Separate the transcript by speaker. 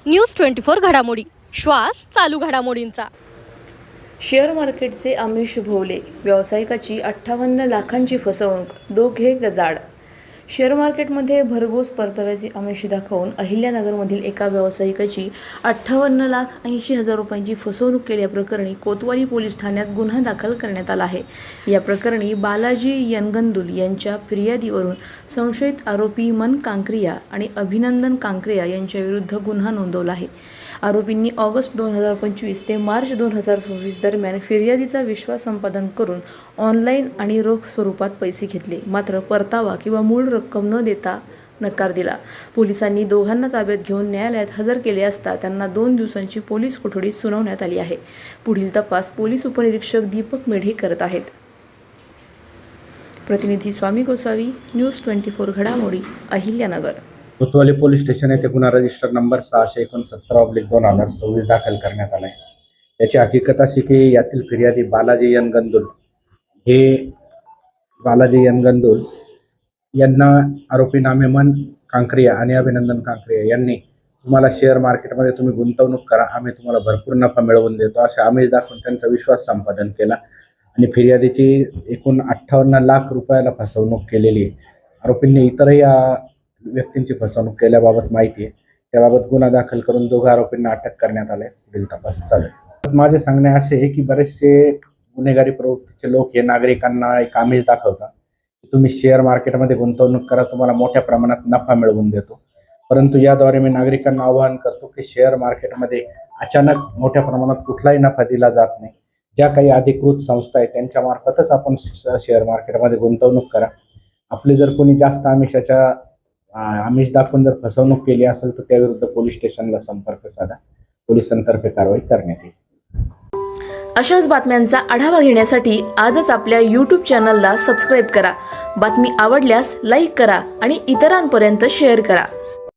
Speaker 1: News 24 घडामोडी, श्वास चालू घडामोडींचा।
Speaker 2: शेअर मार्केटचे आमिष भोवले, व्यावसायिकाची 58 लाखांची फसवणूक, दोघे गजाआड। शेअर मार्केटमध्ये भरघोस परताव्याचे आमिष दाखवून अहिल्यानगरमधील एका व्यावसायिकाची 58,80,000 रुपयांची फसवणूक केल्याप्रकरणी कोतवाली पोलीस ठाण्यात गुन्हा दाखल करण्यात आला आहे। या प्रकरणी बालाजी यनगंदुल यांच्या फिर्यादीवरून संशयित आरोपी मन कांक्रिया आणि अभिनंदन कांक्रिया यांच्याविरुद्ध गुन्हा नोंदवला आहे। आरोपींनी ऑगस्ट 2025 ते मार्च 2026 दरम्यान फिर्यादीचा विश्वास संपादन करून ऑनलाईन आणि रोख स्वरूपात पैसे घेतले, मात्र परतावा किंवा मूळ रक्कम न देता नकार दिला। पोलिसांनी दोघांना ताब्यात घेऊन न्यायालयात हजर केले असता त्यांना 2 दिवसांची पोलीस कोठडी सुनावण्यात आली आहे। पुढील तपास पोलीस उपनिरीक्षक दीपक मेढे करत आहेत। प्रतिनिधी स्वामी गोसावी, न्यूज 24 घडामोडी, अहिल्यानगर।
Speaker 3: कोतवाली पोलीस स्टेशन येथे गुन्हा रजिस्टर नंबर 669/2026 दाखल करण्यात आला आहे। याची हकीकत अशी की यातील फिर्यादी बालाजी यनगंदुल यांना आरोपी नामे मन कांक्रिया आणि अभिनंदन कांक्रिया यांनी तुम्हाला शेअर मार्केटमध्ये तुम्ही गुंतवणूक करा, आम्ही तुम्हाला भरपूर नफा मिळवून देतो असे आमिष दाखवून त्यांचा विश्वास संपादन केला आणि फिर्यादीची एकूण 58 लाख रुपयाला फसवणूक केलेली आहे। आरोपींनी इतरही व्यक्तींची फसवणूक केल्याबाबत माहिती आहे, त्याबाबत गुन्हा दाखल करून दोघा आरोपींना अटक करण्यात आले। पुढील तपास चालू आहे। माझे सांगणे असे आहे की बरेचसे गुन्हेगारी प्रवृत्तीचे लोक हे नागरिकांना एक आमिष दाखवतात की तुम्ही शेअर मार्केटमध्ये गुंतवणूक करा, तुम्हाला मोठ्या प्रमाणात नफा मिळवून देतो। परंतु याद्वारे मी नागरिकांना आवाहन करतो की शेअर मार्केटमध्ये अचानक मोठ्या प्रमाणात कुठलाही नफा दिला जात नाही। ज्या काही अधिकृत संस्था आहेत त्यांच्या मार्फतच आपण शेअर मार्केटमध्ये गुंतवणूक करा। आपली जर कोणी जास्त आमिष दाखवून जर फसवणूक केली असेल तर त्याविरुद्ध पोलीस स्टेशनला संपर्क साधा, पोलिसांतर्फे कारवाई करण्यात येईल।
Speaker 2: अशाच बातम्यांचा आढावा घेण्यासाठी आजच आपल्या YouTube चॅनलला सबस्क्राईब करा। बातमी आवडल्यास लाईक करा आणि इतरांपर्यंत शेअर करा।